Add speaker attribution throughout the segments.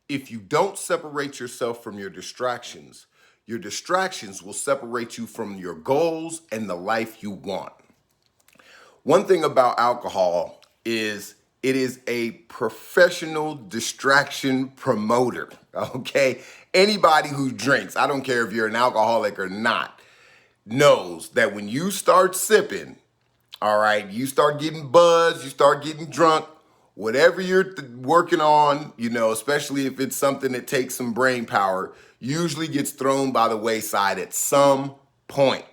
Speaker 1: If you don't separate yourself from your distractions will separate you from your goals and the life you want. One thing about alcohol is it is a professional distraction promoter. Okay? Anybody who drinks, I don't care if you're an alcoholic or not, knows that when you start sipping, all right, you start getting buzzed, you start getting drunk, whatever you're working on, especially if it's something that takes some brain power, usually gets thrown by the wayside at some point.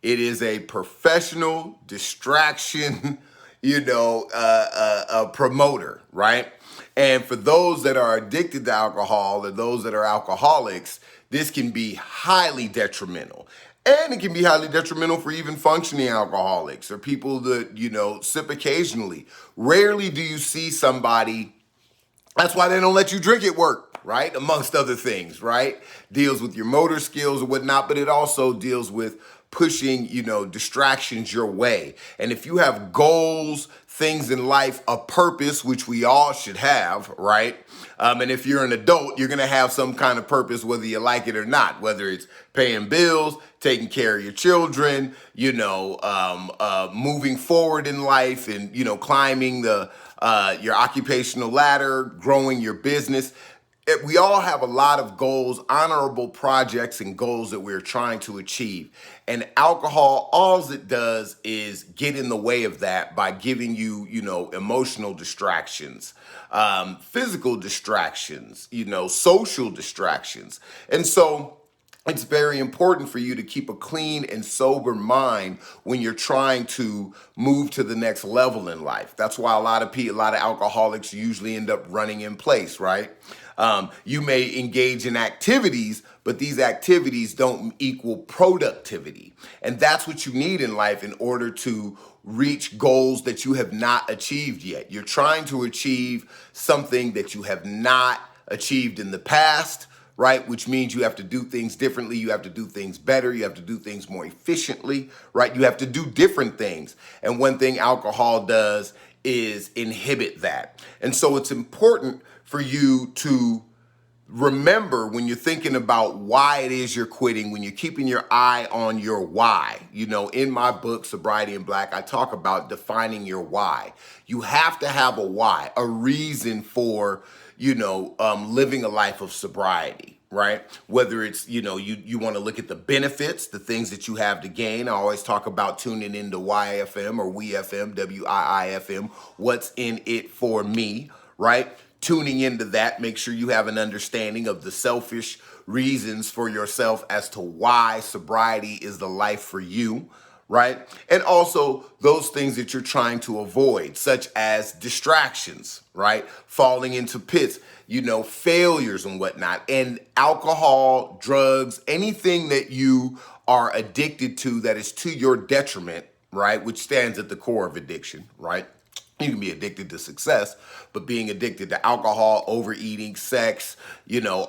Speaker 1: It is a professional distraction, a promoter, right? And for those that are addicted to alcohol or those that are alcoholics, this can be highly detrimental. And it can be highly detrimental for even functioning alcoholics or people that, sip occasionally. Rarely do you see somebody, that's why they don't let you drink at work, right? Amongst other things, right? Deals with your motor skills or whatnot, but it also deals with pushing, distractions your way. And if you have goals, things in life, a purpose, which we all should have, right? And if you're an adult, you're going to have some kind of purpose, whether you like it or not, whether it's paying bills, taking care of your children, moving forward in life and, climbing your occupational ladder, growing your business. We all have a lot of goals, honorable projects and goals that we're trying to achieve. And alcohol, all it does is get in the way of that by giving you, emotional distractions, physical distractions, social distractions. And so it's very important for you to keep a clean and sober mind when you're trying to move to the next level in life. That's why a lot of alcoholics usually end up running in place, right? You may engage in activities, but these activities don't equal productivity. And that's what you need in life in order to reach goals that you have not achieved yet. You're trying to achieve something that you have not achieved in the past, right? Which means you have to do things differently. You have to do things better. You have to do things more efficiently, right? You have to do different things. And one thing alcohol does is inhibit that. And so it's important for you to remember when you're thinking about why it is you're quitting, when you're keeping your eye on your why. In my book, Sobriety in Black, I talk about defining your why. You have to have a why, a reason for, living a life of sobriety, right? Whether it's, you want to look at the benefits, the things that you have to gain. I always talk about tuning into YFM or WeFM, WIIFM, what's in it for me, right? Tuning into that, make sure you have an understanding of the selfish reasons for yourself as to why sobriety is the life for you, right? And also those things that you're trying to avoid, such as distractions, right? Falling into pits, failures and whatnot. And alcohol, drugs, anything that you are addicted to that is to your detriment, right? Which stands at the core of addiction, right? You can be addicted to success, but being addicted to alcohol, overeating, sex,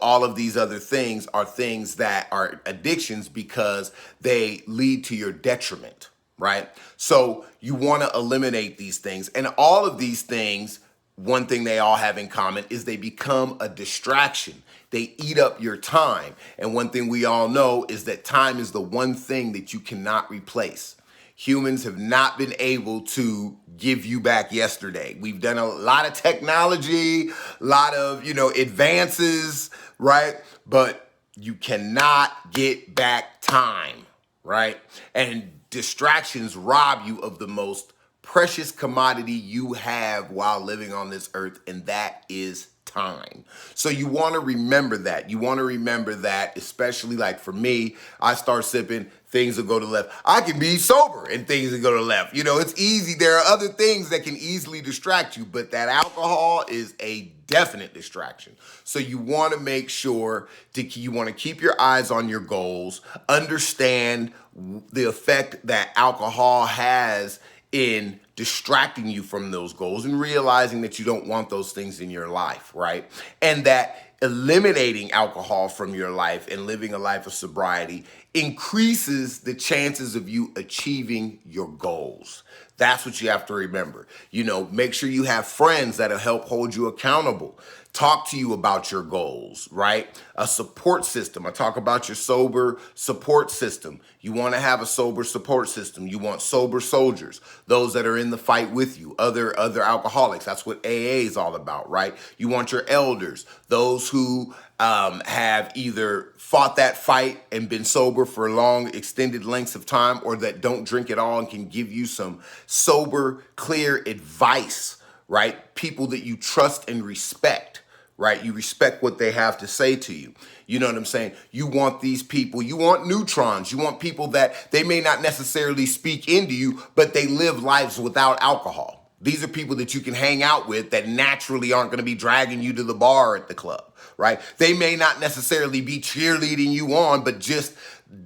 Speaker 1: all of these other things are things that are addictions because they lead to your detriment, right? So you want to eliminate these things. And all of these things, one thing they all have in common is they become a distraction. They eat up your time. And one thing we all know is that time is the one thing that you cannot replace. Humans have not been able to give you back yesterday. We've done a lot of technology, a lot of, advances, right? But you cannot get back time, right? And distractions rob you of the most precious commodity you have while living on this earth, and that is time. So you want to remember that. You want to remember that, especially like for me, I start sipping, things will go to the left. I can be sober and things will go to the left. It's easy. There are other things that can easily distract you, but that alcohol is a definite distraction. So you want to make sure you want to keep your eyes on your goals, understand the effect that alcohol has in distracting you from those goals and realizing that you don't want those things in your life, right? And that eliminating alcohol from your life and living a life of sobriety increases the chances of you achieving your goals. That's what you have to remember. Make sure you have friends that'll help hold you accountable talk to you about your goals, right? A support system. I talk about your sober support system. You want to have a sober support system. You want sober soldiers, those that are in the fight with you, other alcoholics. That's what AA is all about, right? You want your elders, those who have either fought that fight and been sober for long, extended lengths of time, or that don't drink at all and can give you some sober, clear advice, right? People that you trust and respect, right? You respect what they have to say to you. You know what I'm saying? You want these people, you want neutrons, you want people that they may not necessarily speak into you, but they live lives without alcohol. These are people that you can hang out with that naturally aren't going to be dragging you to the bar at the club, right? They may not necessarily be cheerleading you on, but just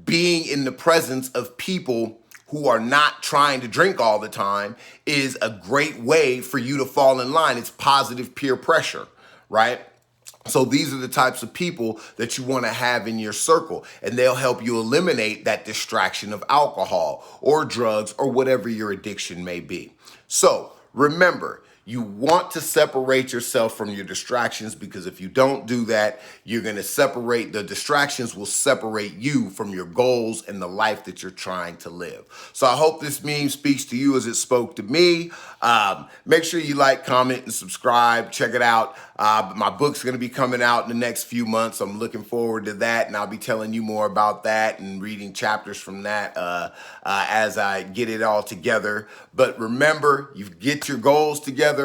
Speaker 1: being in the presence of people who are not trying to drink all the time is a great way for you to fall in line. It's positive peer pressure, right? So these are the types of people that you want to have in your circle, and they'll help you eliminate that distraction of alcohol or drugs or whatever your addiction may be. So remember, you want to separate yourself from your distractions, because if you don't do that, you're going to separate, the distractions will separate you from your goals and the life that you're trying to live. So I hope this meme speaks to you as it spoke to me. Make sure you like, comment, and subscribe. Check it out. My book's going to be coming out in the next few months. I'm looking forward to that, and I'll be telling you more about that and reading chapters from that as I get it all together. But remember, you get your goals together.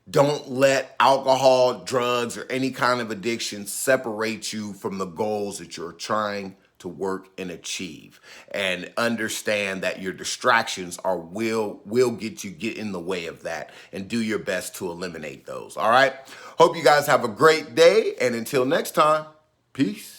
Speaker 1: Don't let alcohol, drugs, or any kind of addiction separate you from the goals that you're trying to work and achieve. And understand that your distractions will get in the way of that, and do your best to eliminate those. All right. Hope you guys have a great day, and until next time, peace.